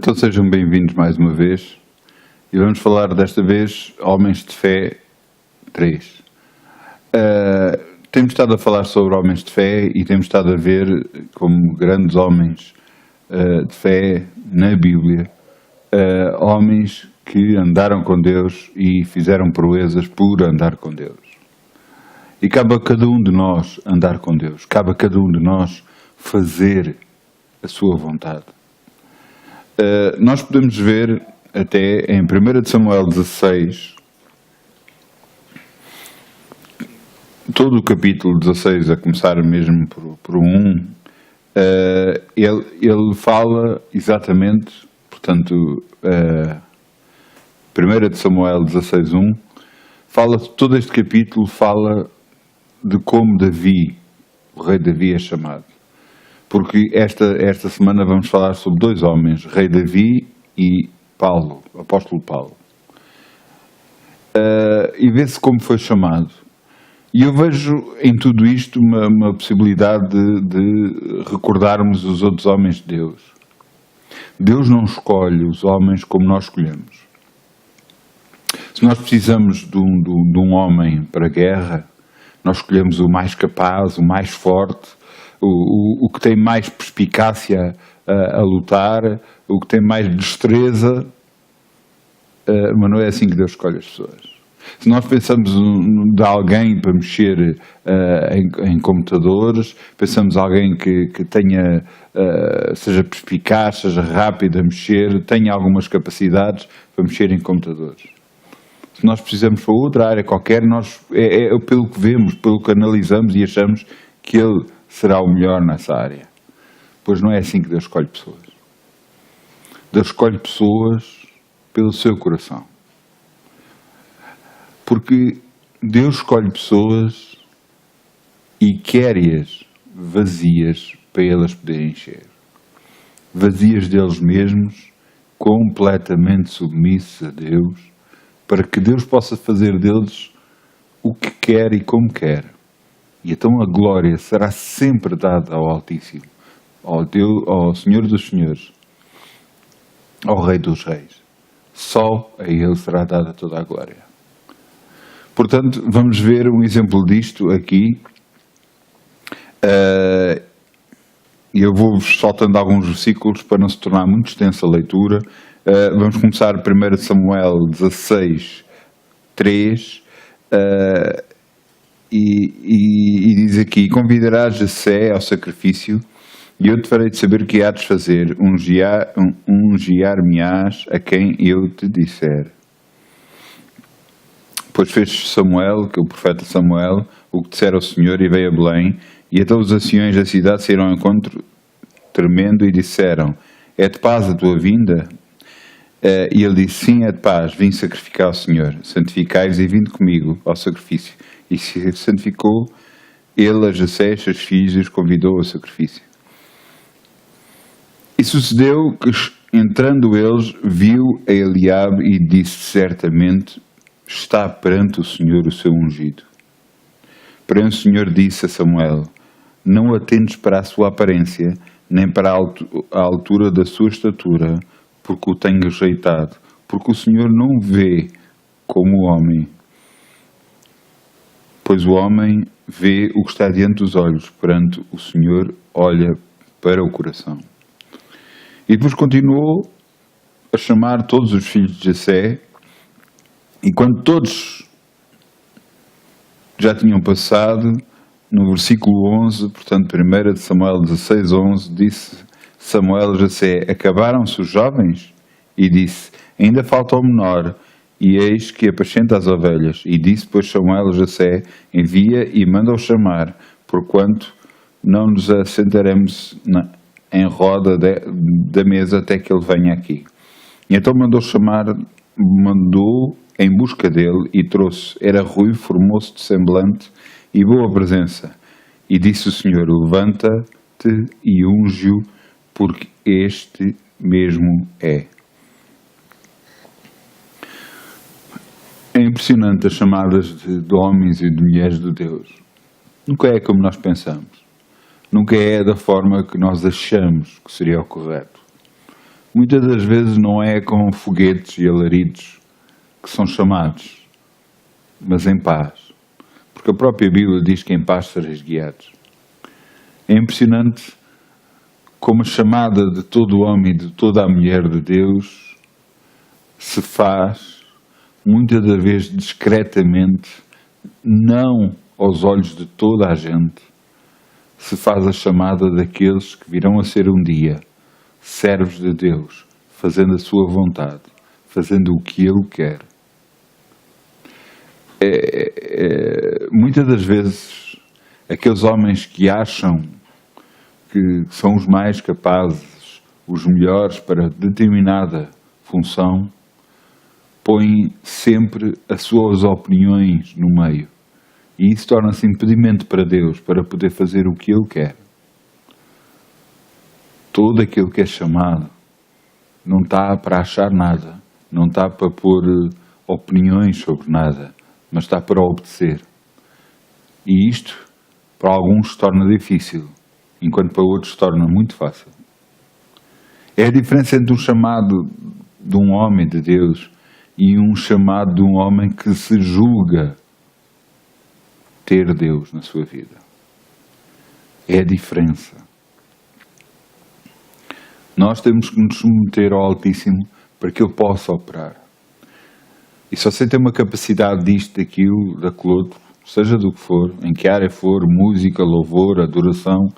Então sejam bem-vindos mais uma vez e vamos falar desta vez Homens de Fé 3. Temos estado a falar sobre homens de fé e temos estado a ver como grandes homens de fé na Bíblia, homens que andaram com Deus e fizeram proezas por andar com Deus. E cabe a cada um de nós andar com Deus, cabe a cada um de nós fazer a sua vontade. Nós podemos ver até em 1 Samuel 16, todo o capítulo 16, a começar mesmo por 1, ele fala exatamente, portanto, 1 Samuel 16, 1, todo este capítulo fala de como Davi, o rei Davi, é chamado. Porque esta semana vamos falar sobre dois homens, rei Davi e Paulo, apóstolo Paulo. E vê-se como foi chamado. E eu vejo em tudo isto uma possibilidade de recordarmos os outros homens de Deus. Deus não escolhe os homens como nós escolhemos. Se nós precisamos de um homem para a guerra, nós escolhemos o mais capaz, o mais forte, o que tem mais perspicácia a lutar, o que tem mais destreza, mas não é assim que Deus escolhe as pessoas. Se nós pensamos de alguém para mexer em computadores, pensamos em alguém que tenha, seja perspicaz, seja rápido a mexer, tenha algumas capacidades para mexer em computadores. Se nós precisamos para outra área qualquer, é pelo que vemos, pelo que analisamos e achamos que ele será o melhor nessa área. Pois não é assim que Deus escolhe pessoas. Deus escolhe pessoas pelo seu coração. Porque Deus escolhe pessoas e quer-as vazias para elas poderem encher. Vazias deles mesmos, completamente submissos a Deus, para que Deus possa fazer deles o que quer e como quer. E então a glória será sempre dada ao Altíssimo, ao Senhor dos Senhores, ao Rei dos Reis. Só a Ele será dada toda a glória. Portanto, vamos ver um exemplo disto aqui. E eu vou-vos soltando alguns versículos para não se tornar muito extensa a leitura. Vamos começar 1 Samuel 16, 3. E diz aqui: convidarás Jessé ao sacrifício, e eu te farei de saber o que há de fazer, ungiar-me-ás a quem eu te disser. Depois fez Samuel, que é o profeta Samuel, o que disser ao Senhor, e veio a Belém, e então os anciões da cidade saíram ao encontro tremendo e disseram: é de paz a tua vinda? E ele disse: sim, é de paz, vim sacrificar ao Senhor, santificai-vos e vinde comigo ao sacrifício. E se santificou ele a Jessé, seus filhos, e os convidou ao sacrifício. E sucedeu que, entrando eles, viu a Eliabe e disse: certamente está perante o Senhor o seu ungido. Porém o Senhor disse a Samuel: não atentes para a sua aparência, nem para a altura da sua estatura, porque o tenho rejeitado, porque o Senhor não vê como o homem. Pois o homem vê o que está diante dos olhos, perante o Senhor olha para o coração. E depois continuou a chamar todos os filhos de Jessé, e quando todos já tinham passado, no versículo 11, portanto 1 Samuel 16, 11, disse Samuel a Jessé: acabaram-se os jovens? E disse: ainda falta o menor, e eis que apacenta as ovelhas. E disse, pois, Samuel a Jessé: envia e manda-o chamar, porquanto não nos assentaremos em roda da mesa até que ele venha aqui. E então mandou em busca dele, e trouxe. Era ruivo, formou-se de semblante e boa presença. E disse o Senhor: levanta-te e unge-o, porque este mesmo é. É impressionante as chamadas de homens e de mulheres de Deus. Nunca é como nós pensamos. Nunca é da forma que nós achamos que seria o correto. Muitas das vezes não é com foguetes e alaridos que são chamados, mas em paz. Porque a própria Bíblia diz que em paz sereis guiados. É impressionante como a chamada de todo homem e de toda a mulher de Deus se faz, muitas das vezes discretamente, não aos olhos de toda a gente, se faz a chamada daqueles que virão a ser um dia servos de Deus, fazendo a sua vontade, fazendo o que Ele quer. Muitas das vezes, aqueles homens que acham que são os mais capazes, os melhores para determinada função, põem sempre as suas opiniões no meio. E isso torna-se impedimento para Deus, para poder fazer o que Ele quer. Todo aquele que é chamado não está para achar nada, não está para pôr opiniões sobre nada, mas está para obedecer. E isto, para alguns, se torna difícil, enquanto para outros se torna muito fácil. É a diferença entre um chamado de um homem de Deus e um chamado de um homem que se julga ter Deus na sua vida. É a diferença. Nós temos que nos submeter ao Altíssimo para que Ele possa operar. E se você tem uma capacidade disto, daquilo, daquele outro, seja do que for, em que área for, música, louvor, adoração,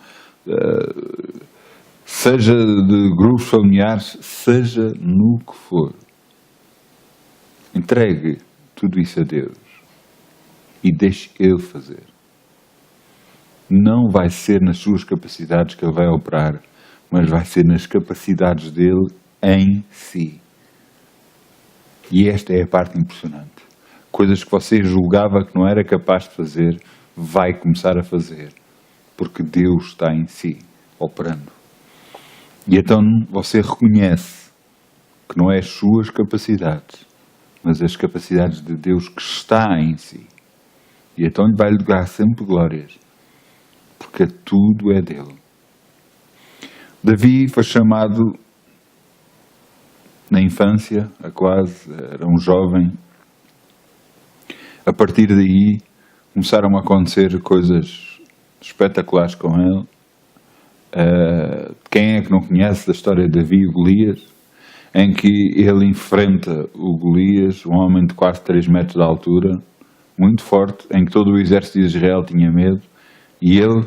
seja de grupos familiares, seja no que for, entregue tudo isso a Deus e deixe Ele fazer. Não vai ser nas suas capacidades que Ele vai operar, mas vai ser nas capacidades dele em si. E esta é a parte impressionante. Coisas que você julgava que não era capaz de fazer, vai começar a fazer. Porque Deus está em si, operando. E então você reconhece que não é as suas capacidades, mas as capacidades de Deus que está em si. E então lhe vai lhe dar sempre glórias. Porque tudo é dele. Davi foi chamado na infância, era um jovem. A partir daí começaram a acontecer coisas espetaculares com ele. Quem é que não conhece da história de Davi e Golias, em que ele enfrenta o Golias, um homem de quase 3 metros de altura, muito forte, em que todo o exército de Israel tinha medo, e ele,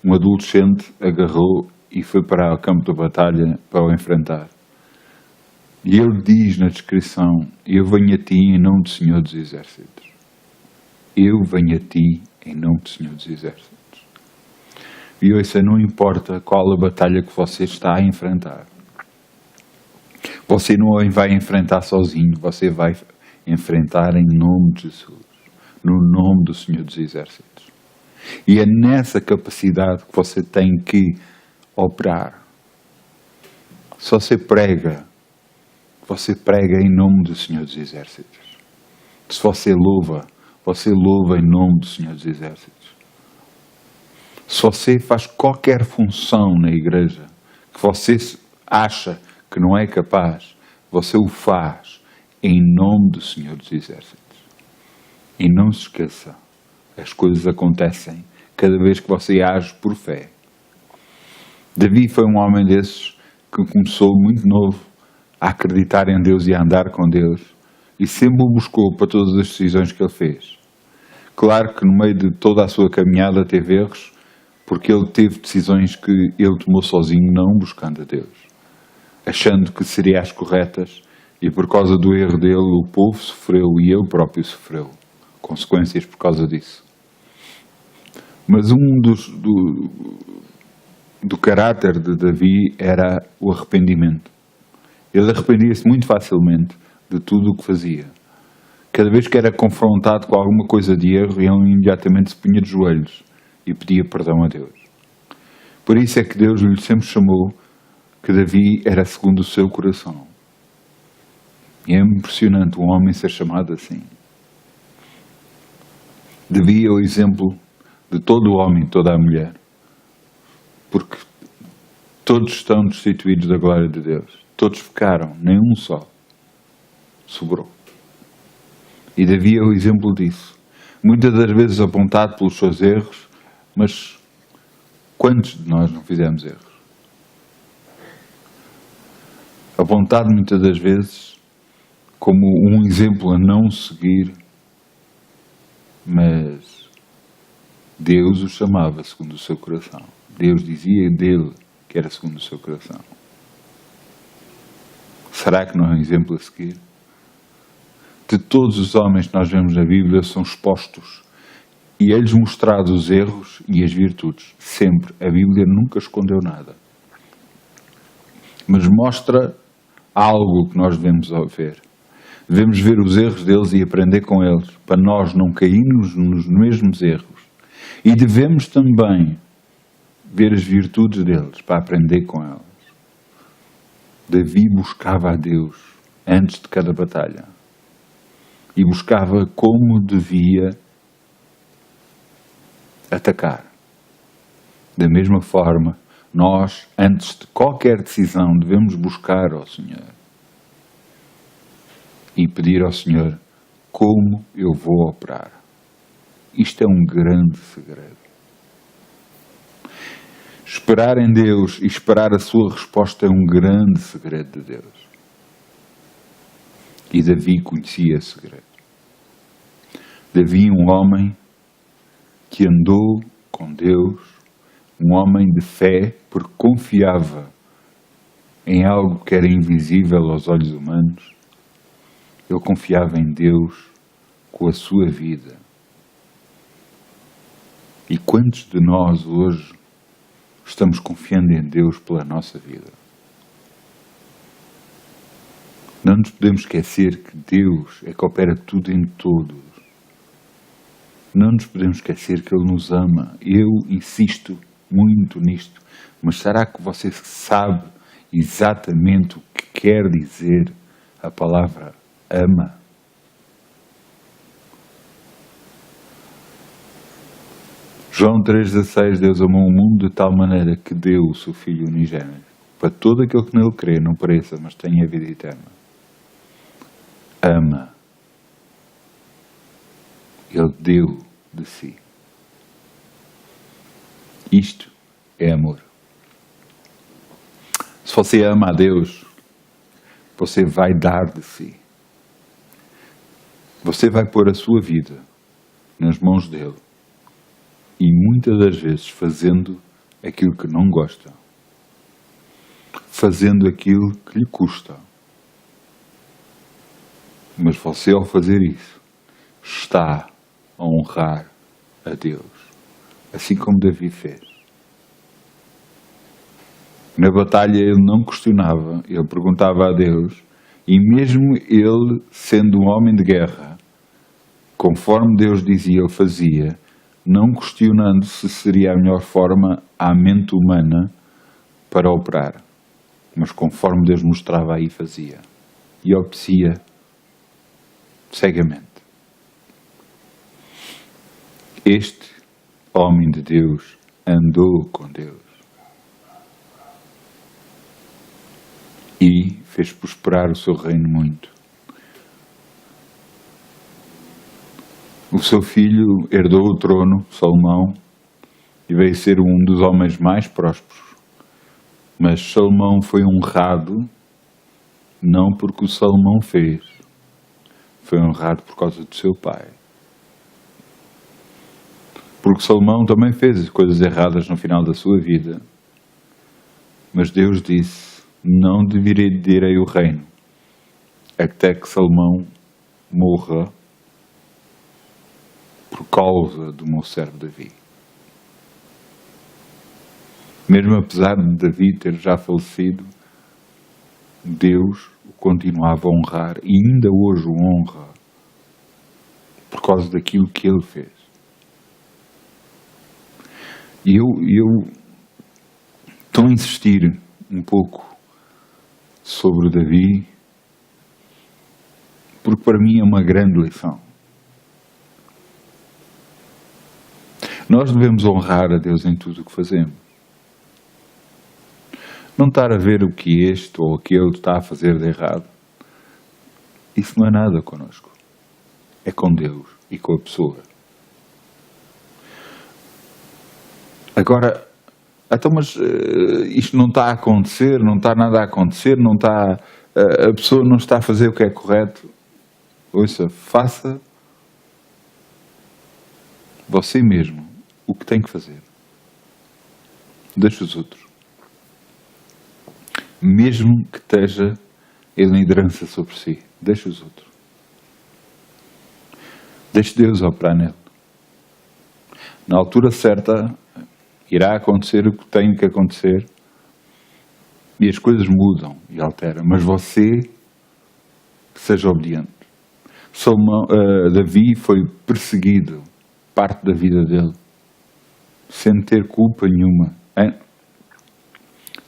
um adolescente, agarrou e foi para o campo de batalha para o enfrentar. E ele diz na descrição: eu venho a ti em nome do Senhor dos Exércitos. Eu venho a ti em nome do Senhor dos Exércitos. E ouça, não importa qual a batalha que você está a enfrentar. Você não a vai enfrentar sozinho, você vai enfrentar em nome de Jesus. No nome do Senhor dos Exércitos. E é nessa capacidade que você tem que operar. Se você prega em nome do Senhor dos Exércitos. Se você louva em nome do Senhor dos Exércitos. Se você faz qualquer função na igreja que você acha que não é capaz, você o faz em nome do Senhor dos Exércitos. E não se esqueça, as coisas acontecem cada vez que você age por fé. Davi foi um homem desses que começou muito novo a acreditar em Deus e a andar com Deus, e sempre o buscou para todas as decisões que ele fez. Claro que no meio de toda a sua caminhada teve erros, porque ele teve decisões que ele tomou sozinho, não buscando a Deus, achando que seriam as corretas, e por causa do erro dele o povo sofreu e ele próprio sofreu consequências por causa disso. Mas do caráter de Davi era o arrependimento. Ele arrependia-se muito facilmente de tudo o que fazia. Cada vez que era confrontado com alguma coisa de erro, ele imediatamente se punha de joelhos e pedia perdão a Deus. Por isso é que Deus lhe sempre chamou que Davi era segundo o seu coração. E é impressionante um homem ser chamado assim. Davi é o exemplo de todo o homem e toda a mulher. Porque todos estão destituídos da glória de Deus. Todos pecaram, nem um só sobrou. E Davi é o exemplo disso. Muitas das vezes apontado pelos seus erros, mas quantos de nós não fizemos erros? Apontado muitas das vezes como um exemplo a não seguir, mas Deus o chamava segundo o seu coração. Deus dizia dele que era segundo o seu coração. Será que não é um exemplo a seguir? De todos os homens que nós vemos na Bíblia são expostos e é-lhes mostrados os erros e as virtudes. Sempre. A Bíblia nunca escondeu nada. Mas mostra algo que nós devemos ver. Devemos ver os erros deles e aprender com eles, para nós não cairmos nos mesmos erros. E devemos também ver as virtudes deles, para aprender com elas. Davi buscava a Deus antes de cada batalha. E buscava como devia atacar. Da mesma forma, nós, antes de qualquer decisão, devemos buscar ao Senhor. E pedir ao Senhor como eu vou operar. Isto é um grande segredo. Esperar em Deus e esperar a sua resposta é um grande segredo de Deus. E Davi conhecia esse segredo. Davi, um homem que andou com Deus, um homem de fé, porque confiava em algo que era invisível aos olhos humanos. Ele confiava em Deus com a sua vida. E quantos de nós hoje estamos confiando em Deus pela nossa vida? Não nos podemos esquecer que Deus é que opera tudo em todos. Não nos podemos esquecer que Ele nos ama. Eu insisto muito nisto. Mas será que você sabe exatamente o que quer dizer a palavra ama? João 3,16, Deus amou o mundo de tal maneira que deu o seu Filho unigênito, para todo aquele que nele crê, não pereça, mas tenha a vida eterna. Ama. Ele deu de si. Isto é amor. Se você ama a Deus, você vai dar de si. Você vai pôr a sua vida nas mãos dele. E muitas das vezes fazendo aquilo que não gosta. Fazendo aquilo que lhe custa. Mas você, ao fazer isso, está a honrar a Deus. Assim como Davi fez. Na batalha ele não questionava, ele perguntava a Deus, e mesmo ele, sendo um homem de guerra, conforme Deus dizia, ele fazia, não questionando se seria a melhor forma à mente humana para operar, mas conforme Deus mostrava aí fazia, e obedecia cegamente. Este homem de Deus andou com Deus e fez prosperar o seu reino muito. O seu filho herdou o trono, Salomão, e veio ser um dos homens mais prósperos. Mas Salomão foi honrado não porque o Salomão fez, foi honrado por causa do seu pai. Porque Salomão também fez coisas erradas no final da sua vida. Mas Deus disse, não dividirei o reino, até que Salomão morra por causa do meu servo Davi. Mesmo apesar de Davi ter já falecido, Deus o continuava a honrar e ainda hoje o honra por causa daquilo que ele fez. E eu estou a insistir um pouco sobre Davi, porque para mim é uma grande lição. Nós devemos honrar a Deus em tudo o que fazemos. não estar a ver o que este ou aquele está a fazer de errado, isso não é nada connosco. É com Deus e com a pessoa. Agora, então, mas isto não está a acontecer, não está nada a acontecer, não está, a pessoa não está a fazer o que é correto. Ouça, faça você mesmo o que tem que fazer. Deixe os outros. Mesmo que esteja em liderança sobre si, deixe os outros. Deixe Deus operar nele. Na altura certa, irá acontecer o que tem que acontecer e as coisas mudam e alteram, mas você seja obediente. Davi foi perseguido parte da vida dele, sem ter culpa nenhuma.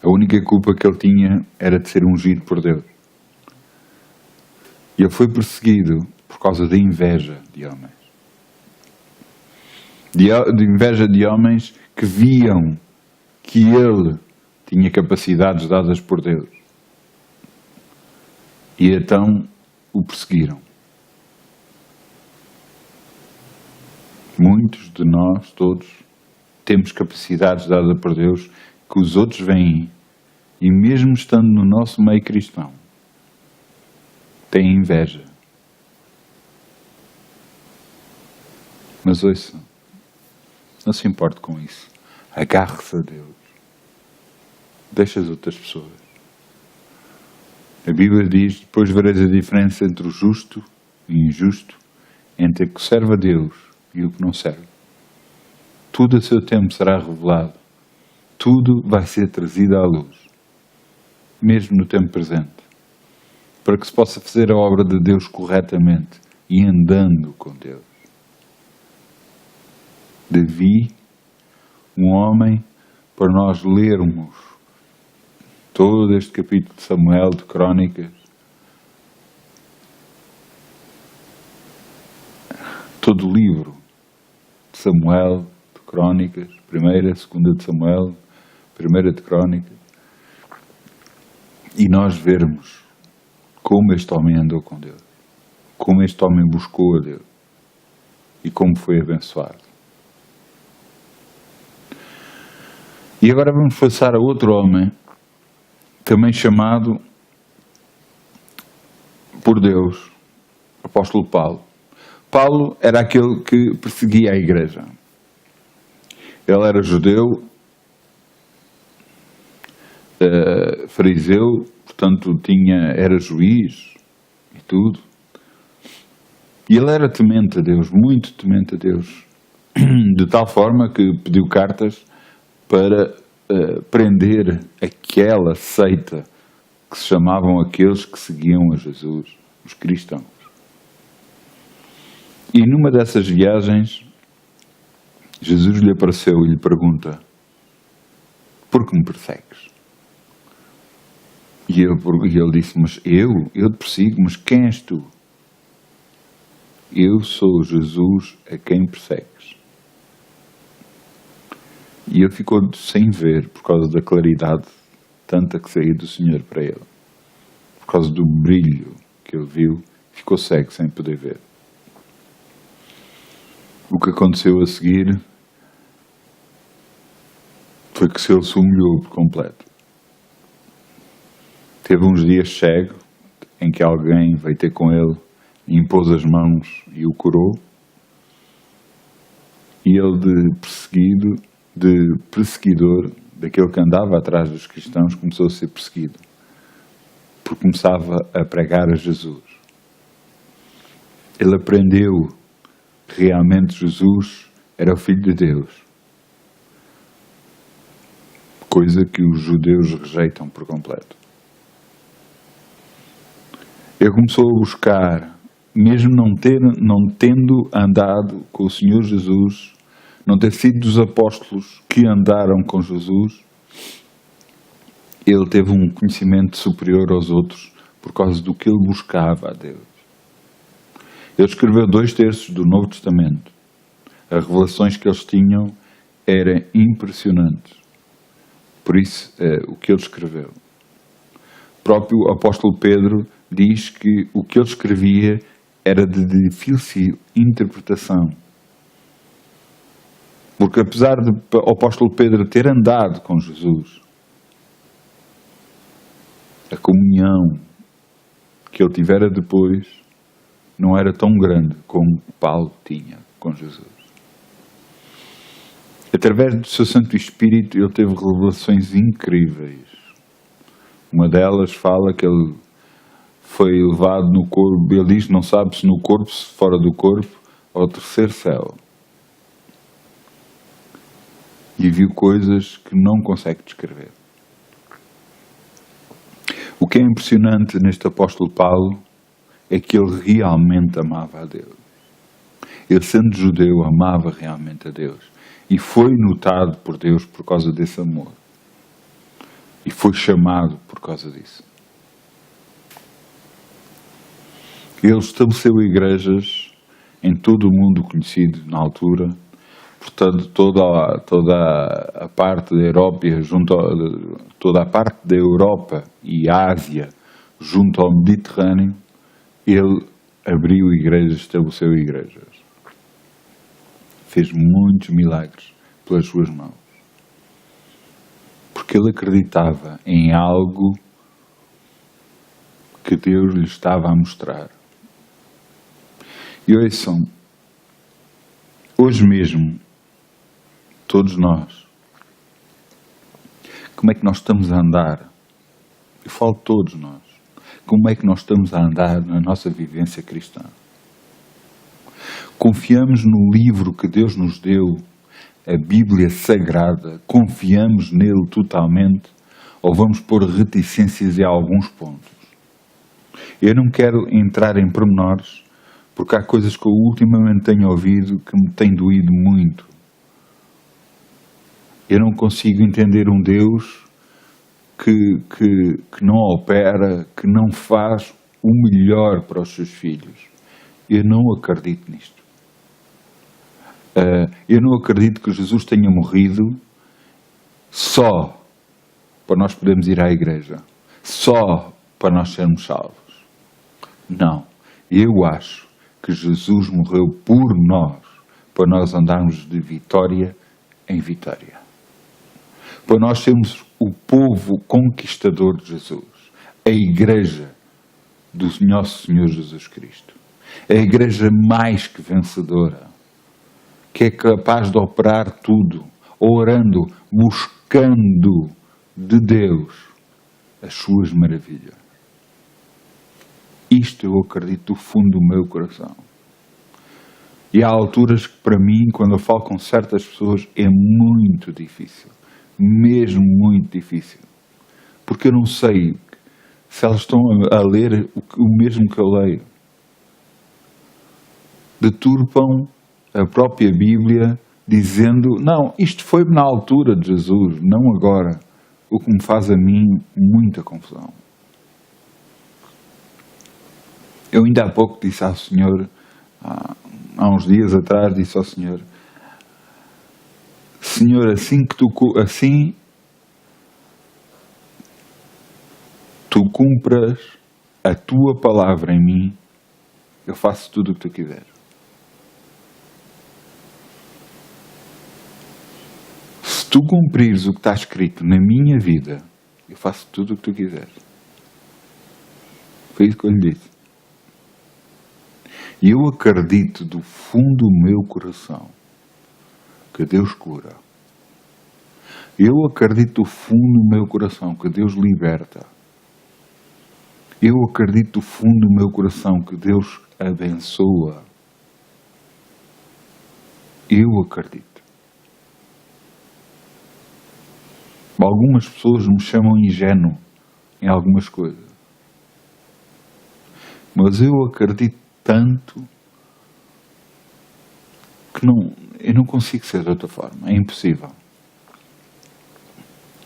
A única culpa que ele tinha era de ser ungido por Deus. E ele foi perseguido por causa da inveja de homens. De inveja de homens que viam que ele tinha capacidades dadas por Deus. E então o perseguiram. Muitos de nós, todos, temos capacidades dadas por Deus que os outros veem e mesmo estando no nosso meio cristão, têm inveja. Mas ouça, não se importe com isso. Agarre-se a Deus. Deixa as outras pessoas. A Bíblia diz, depois vereis a diferença entre o justo e o injusto, entre o que serve a Deus e o que não serve. Tudo a seu tempo será revelado. Tudo vai ser trazido à luz. Mesmo no tempo presente. Para que se possa fazer a obra de Deus corretamente e andando com Deus. Davi, um homem, para nós lermos todo este capítulo de Samuel, de Crónicas, todo o livro de Samuel, de Crónicas, primeira, segunda de Samuel, primeira de Crónicas, e nós vermos como este homem andou com Deus, como este homem buscou a Deus e como foi abençoado. E agora vamos passar a outro homem, também chamado por Deus, apóstolo Paulo. Paulo era aquele que perseguia a igreja. Ele era judeu, fariseu, portanto era juiz e tudo. E ele era temente a Deus, muito temente a Deus, de tal forma que pediu cartas para prender aquela seita que se chamavam aqueles que seguiam a Jesus, os cristãos. E numa dessas viagens, Jesus lhe apareceu e lhe pergunta: por que me persegues? E ele disse: mas eu te persigo, mas quem és tu? Eu sou Jesus a quem persegues. E ele ficou sem ver por causa da claridade tanta que saía do Senhor para ele. Por causa do brilho que ele viu, ficou cego sem poder ver. O que aconteceu a seguir foi que ele se humilhou por completo. Teve uns dias cego, em que alguém veio ter com ele e impôs as mãos e o curou. E ele, de perseguidor, daquele que andava atrás dos cristãos, começou a ser perseguido. Porque começava a pregar a Jesus. Ele aprendeu que realmente Jesus era o Filho de Deus. Coisa que os judeus rejeitam por completo. Ele começou a buscar, mesmo não tendo andado com o Senhor Jesus, não ter sido dos apóstolos que andaram com Jesus, ele teve um conhecimento superior aos outros por causa do que ele buscava a Deus. Ele escreveu 2/3 do Novo Testamento. As revelações que eles tinham eram impressionantes. Por isso, o que ele escreveu. O próprio apóstolo Pedro diz que o que ele escrevia era de difícil interpretação. Porque apesar de o apóstolo Pedro ter andado com Jesus, a comunhão que ele tivera depois não era tão grande como Paulo tinha com Jesus. Através do seu Santo Espírito, ele teve revelações incríveis. Uma delas fala que ele foi levado no corpo, ele diz, não sabe se no corpo, se fora do corpo, ao terceiro céu. E viu coisas que não consegue descrever. O que é impressionante neste apóstolo Paulo é que ele realmente amava a Deus. Ele, sendo judeu, amava realmente a Deus. E foi notado por Deus por causa desse amor. E foi chamado por causa disso. Ele estabeleceu igrejas em todo o mundo conhecido na altura. Portanto, toda a parte da Europa, toda a parte da Europa e Ásia, junto ao Mediterrâneo, ele abriu igrejas, estabeleceu igrejas. Fez muitos milagres pelas suas mãos. Porque ele acreditava em algo que Deus lhe estava a mostrar. E ouçam, hoje mesmo, todos nós, como é que nós estamos a andar? Eu falo todos nós. Como é que nós estamos a andar na nossa vivência cristã? Confiamos no livro que Deus nos deu, a Bíblia Sagrada, confiamos nele totalmente, ou vamos pôr reticências em alguns pontos? Eu não quero entrar em pormenores, porque há coisas que eu ultimamente tenho ouvido que me têm doído muito. Eu não consigo entender um Deus que não opera, que não faz o melhor para os seus filhos. Eu não acredito nisto. Eu não acredito que Jesus tenha morrido só para nós podermos ir à igreja, só para nós sermos salvos. Não. Eu acho que Jesus morreu por nós, para nós andarmos de vitória em vitória. Para nós sermos o povo conquistador de Jesus, a igreja do nosso Senhor Jesus Cristo. A igreja mais que vencedora, que é capaz de operar tudo, orando, buscando de Deus as suas maravilhas. Isto eu acredito do fundo do meu coração. E há alturas que, para mim, quando eu falo com certas pessoas, é muito difícil. Mesmo muito difícil. Porque eu não sei se elas estão a ler o mesmo que eu leio. Deturpam a própria Bíblia dizendo, não, isto foi na altura de Jesus, não agora. O que me faz a mim muita confusão. Eu ainda há pouco disse ao Senhor, há uns dias atrás, disse ao Senhor, Senhor, assim tu cumpras a tua palavra em mim, eu faço tudo o que tu quiseres. Se tu cumprires o que está escrito na minha vida, eu faço tudo o que tu quiseres. Foi isso que eu lhe disse. E eu acredito do fundo do meu coração que Deus cura. Eu acredito do fundo do meu coração que Deus liberta. Eu acredito do fundo do meu coração que Deus abençoa. Eu acredito. Algumas pessoas me chamam ingênuo em algumas coisas. Mas eu acredito tanto que eu não consigo ser de outra forma. É impossível.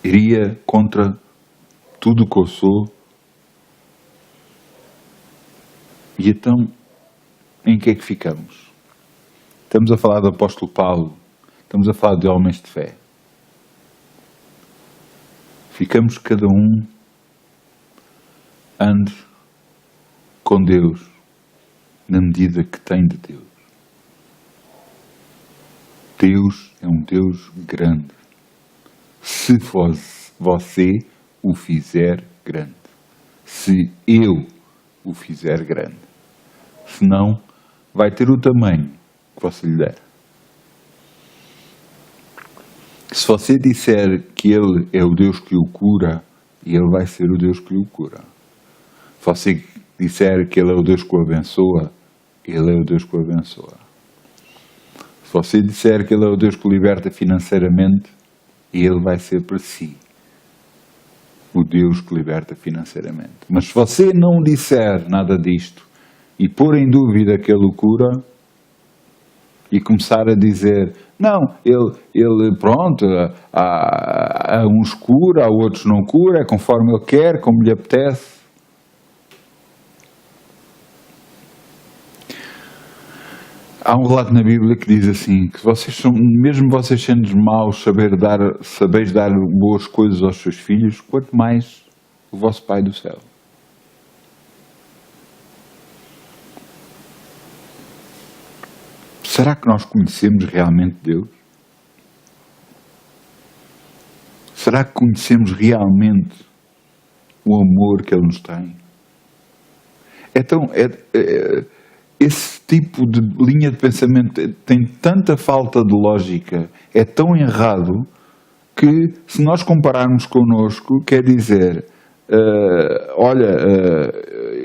Iria contra tudo o que eu sou. E então, em que é que ficamos? Estamos a falar do apóstolo Paulo. Estamos a falar de homens de fé. ficamos cada um ande com Deus na medida que tem de Deus. Deus é um Deus grande. Se você o fizer grande. Se eu o fizer grande. Senão, vai ter o tamanho que você lhe der. Se você disser que Ele é o Deus que o cura, Ele vai ser o Deus que o cura. Se você disser que Ele é o Deus que o abençoa, Ele é o Deus que o abençoa. Se você disser que Ele é o Deus que o liberta financeiramente, Ele vai ser para si o Deus que liberta financeiramente. Mas se você não disser nada disto e pôr em dúvida que Ele o cura e começar a dizer, não, ele pronto, há uns cura, há outros não cura, é conforme Ele quer, como lhe apetece. Há um relato na Bíblia que diz assim, que mesmo vocês sendo maus, sabeis dar boas coisas aos seus filhos, quanto mais o vosso Pai do céu. Será que nós conhecemos realmente Deus? Será que conhecemos realmente o amor que Ele nos tem? Esse tipo de linha de pensamento tem tanta falta de lógica, é tão errado, que se nós compararmos connosco, quer dizer,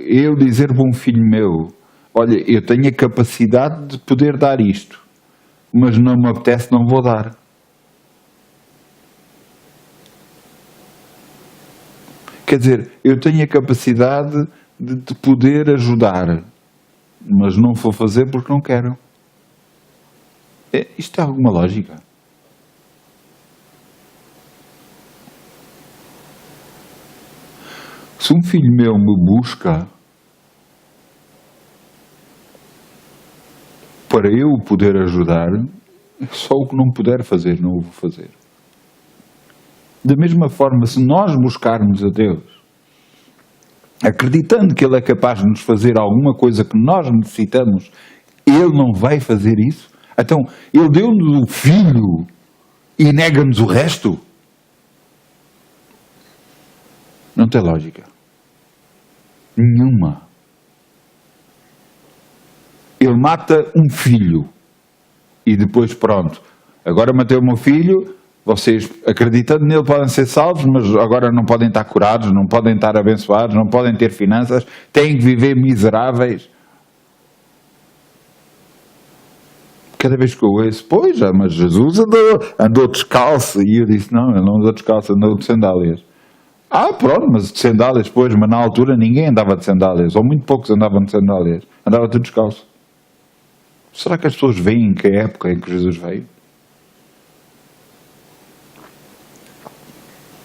eu dizer para um filho meu, olha, eu tenho a capacidade de poder dar isto, mas não me apetece, não vou dar. Quer dizer, eu tenho a capacidade de te poder ajudar, mas não vou fazer porque não quero. Isto tem alguma lógica? Se um filho meu me busca para eu o poder ajudar, só o que não puder fazer, não o vou fazer. Da mesma forma, se nós buscarmos a Deus, acreditando que Ele é capaz de nos fazer alguma coisa que nós necessitamos, Ele não vai fazer isso? Então, Ele deu-nos o Filho e nega-nos o resto? Não tem lógica. Nenhuma. Ele mata um filho e depois pronto. Agora matei o meu filho, vocês acreditando nele podem ser salvos, mas agora não podem estar curados, não podem estar abençoados, não podem ter finanças, têm que viver miseráveis. Cada vez que eu ouço, pois, mas Jesus andou descalço. E eu disse, não, ele não andou descalço, andou de sandálias. Pronto, mas de sandálias, pois, mas na altura ninguém andava de sandálias, ou muito poucos andavam de sandálias, andava tudo descalço. Será que as pessoas veem que é a época em que Jesus veio?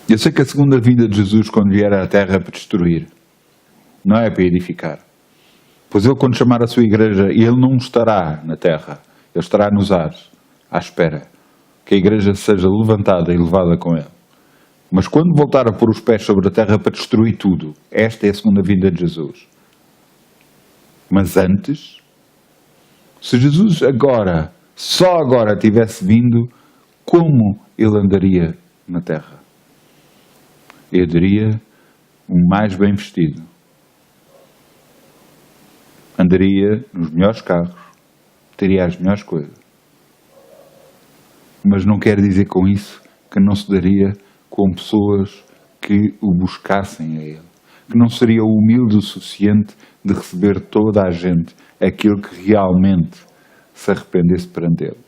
Eu sei que a segunda vinda de Jesus, quando vier à Terra, é para destruir. Não é para edificar. Pois Ele, quando chamar a sua igreja, Ele não estará na Terra. Ele estará nos ares, à espera que a igreja seja levantada e levada com Ele. Mas quando voltar a pôr os pés sobre a Terra para destruir tudo, esta é a segunda vinda de Jesus. Mas antes, se Jesus agora, só agora tivesse vindo, como Ele andaria na Terra? Eu diria, o mais bem vestido. Andaria nos melhores carros, teria as melhores coisas. Mas não quer dizer com isso que não se daria com pessoas que o buscassem a Ele. Que não seria humilde o suficiente de receber toda a gente, aquilo que realmente se arrependesse perante Ele.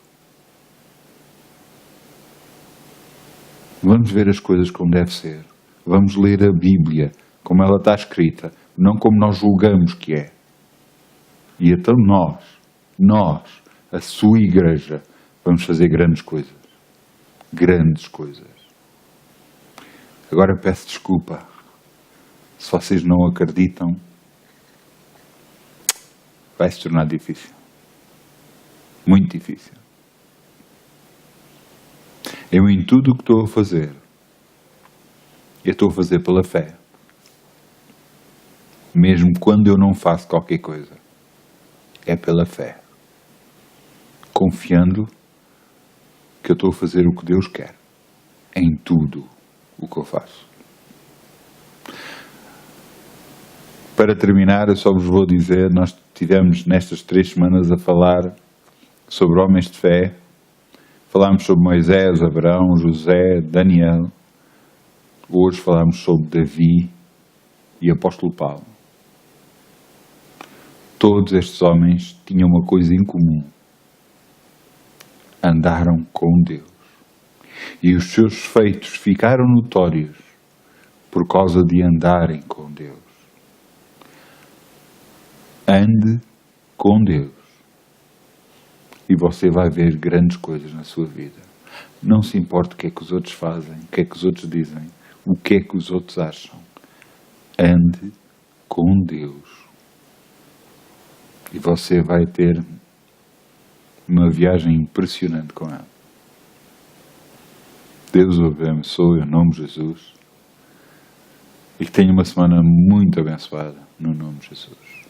Vamos ver as coisas como deve ser. Vamos ler a Bíblia como ela está escrita, não como nós julgamos que é. E então nós, a sua igreja, vamos fazer grandes coisas. Grandes coisas. Agora peço desculpa. Se vocês não acreditam, vai se tornar difícil. Muito difícil. Eu, em tudo o que estou a fazer, Eu estou a fazer pela fé. Mesmo quando eu não faço qualquer coisa. É pela fé. Confiando que eu estou a fazer o que Deus quer. Em tudo o que eu faço. Para terminar, eu só vos vou dizer, nós tivemos nestas 3 semanas a falar sobre homens de fé. Falámos sobre Moisés, Abraão, José, Daniel. Hoje falámos sobre Davi e Apóstolo Paulo. Todos estes homens tinham uma coisa em comum. Andaram com Deus. E os seus feitos ficaram notórios por causa de andarem com Deus. Ande com Deus. E você vai ver grandes coisas na sua vida. Não se importe o que é que os outros fazem, o que é que os outros dizem, o que é que os outros acham. Ande com Deus. E você vai ter uma viagem impressionante com Ele. Deus o abençoe, em nome de Jesus. E que tenha uma semana muito abençoada, no nome de Jesus.